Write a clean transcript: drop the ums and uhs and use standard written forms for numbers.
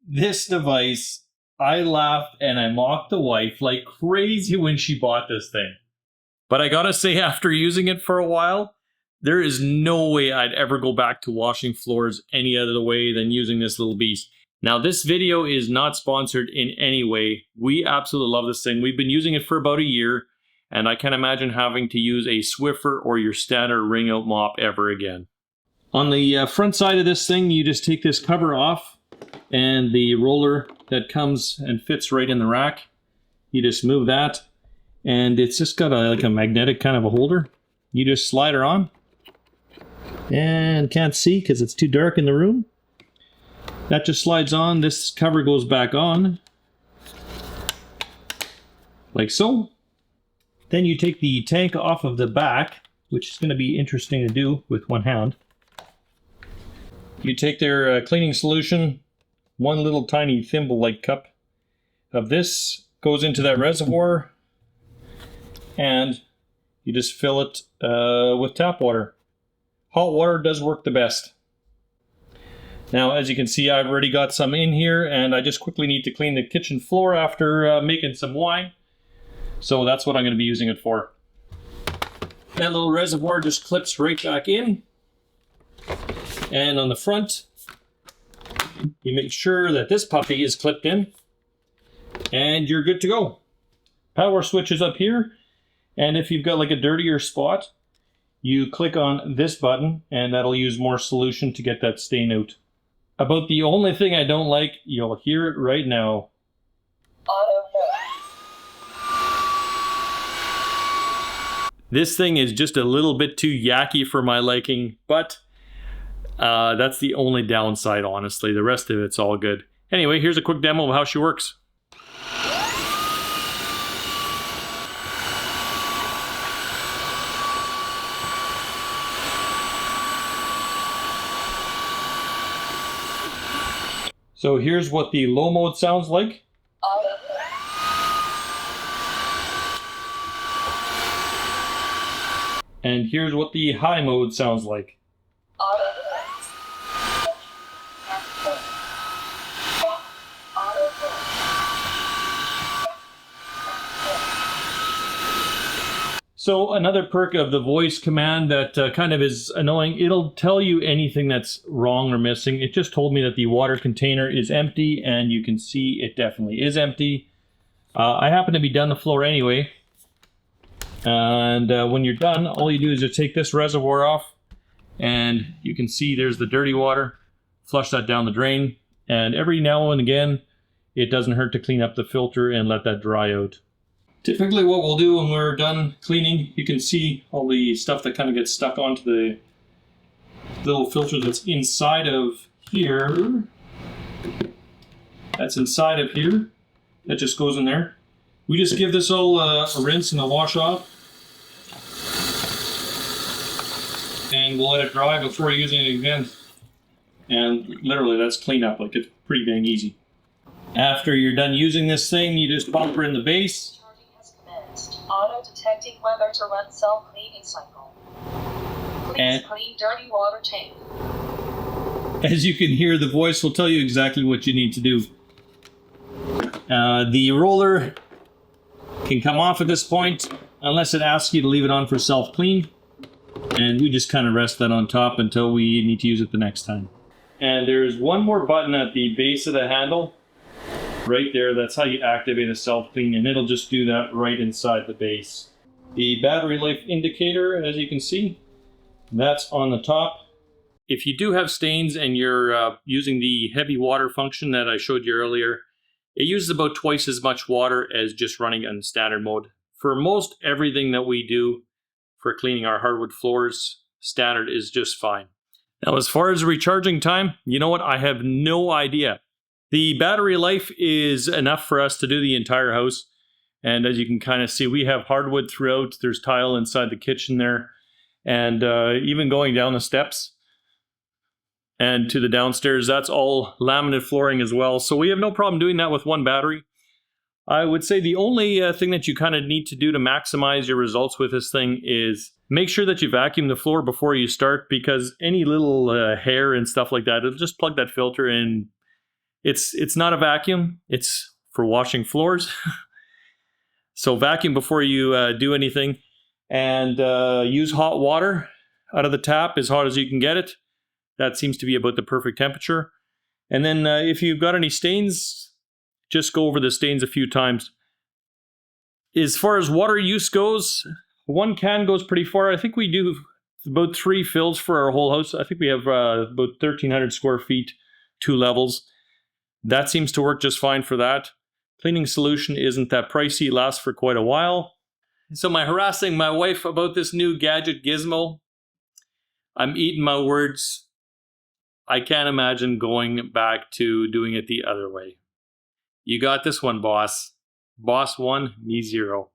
This device, I laughed and I mocked the wife like crazy when she bought this thing. But I gotta say, after using it for a while, there is no way I'd ever go back to washing floors any other way than using this little beast. Now, this video is not sponsored in any way. We absolutely love this thing. We've been using it for about a year, and I can't imagine having to use a Swiffer or your standard wring-out mop ever again. On the front side of this thing, you just take this cover off, and the roller that comes and fits right in the rack, you just move that, and it's just got like a magnetic kind of a holder. You just slide her on, and can't see because it's too dark in the room. That just slides on. This cover goes back on, like so. Then you take the tank off of the back, which is going to be interesting to do with one hand. You take their cleaning solution, one little tiny thimble-like cup of this goes into that reservoir, and you just fill it with tap water. Hot water does work the best. Now, as you can see, I've already got some in here, and I just quickly need to clean the kitchen floor after making some wine. So that's what I'm going to be using it for. That little reservoir just clips right back in. And on the front, you make sure that this puppy is clipped in, and you're good to go. Power switch is up here, and if you've got like a dirtier spot, you click on this button, and that'll use more solution to get that stain out. About the only thing I don't like, you'll hear it right now. This thing is just a little bit too yucky for my liking, but that's the only downside, honestly. The rest of it's all good. Anyway, here's a quick demo of how she works. So here's what the low mode sounds like. And here's what the high mode sounds like. So another perk of the voice command that kind of is annoying, it'll tell you anything that's wrong or missing. It just told me that the water container is empty, and you can see it definitely is empty. I happen to be done the floor anyway. And when you're done, all you do is just take this reservoir off, and you can see there's the dirty water. Flush that down the drain, and every now and again, it doesn't hurt to clean up the filter and let that dry out. Typically what we'll do when we're done cleaning, you can see all the stuff that kind of gets stuck onto the little filter that's inside of here. That's inside of here. That just goes in there. We just give this all a rinse and a wash off. And we'll let it dry before using it again. And literally that's cleanup, like it's pretty dang easy. After you're done using this thing, you just pop her in the base. Auto-detecting whether to run self-cleaning cycle. Please clean dirty water tank. As you can hear, the voice will tell you exactly what you need to do. The roller can come off at this point, unless it asks you to leave it on for self-clean. And we just kind of rest that on top until we need to use it the next time. And there's one more button at the base of the handle. Right there, that's how you activate a self-clean, and it'll just do that right inside the base. The battery life indicator, as you can see, that's on the top. If you do have stains and you're using the heavy water function that I showed you earlier, it uses about twice as much water as just running in standard mode. For most everything that we do for cleaning our hardwood floors, standard is just fine. Now, as far as recharging time, you know what? I have no idea. The battery life is enough for us to do the entire house. And as you can kind of see, we have hardwood throughout. There's tile inside the kitchen there. And even going down the steps and to the downstairs, that's all laminate flooring as well. So we have no problem doing that with one battery. I would say the only thing that you kind of need to do to maximize your results with this thing is make sure that you vacuum the floor before you start, because any little hair and stuff like that, it'll just plug that filter and It's not a vacuum. It's for washing floors. So vacuum before you do anything, and use hot water out of the tap as hot as you can get it. That seems to be about the perfect temperature. And then if you've got any stains, just go over the stains a few times. As far as water use goes, 1 can goes pretty far. I think we do about 3 fills for our whole house. I think we have about 1,300 square feet, 2 levels. That seems to work just fine for that. Cleaning solution isn't that pricey, lasts for quite a while. So am I harassing my wife about this new gadget gizmo? I'm eating my words. I can't imagine going back to doing it the other way. You got this one, boss. Boss 1, me 0.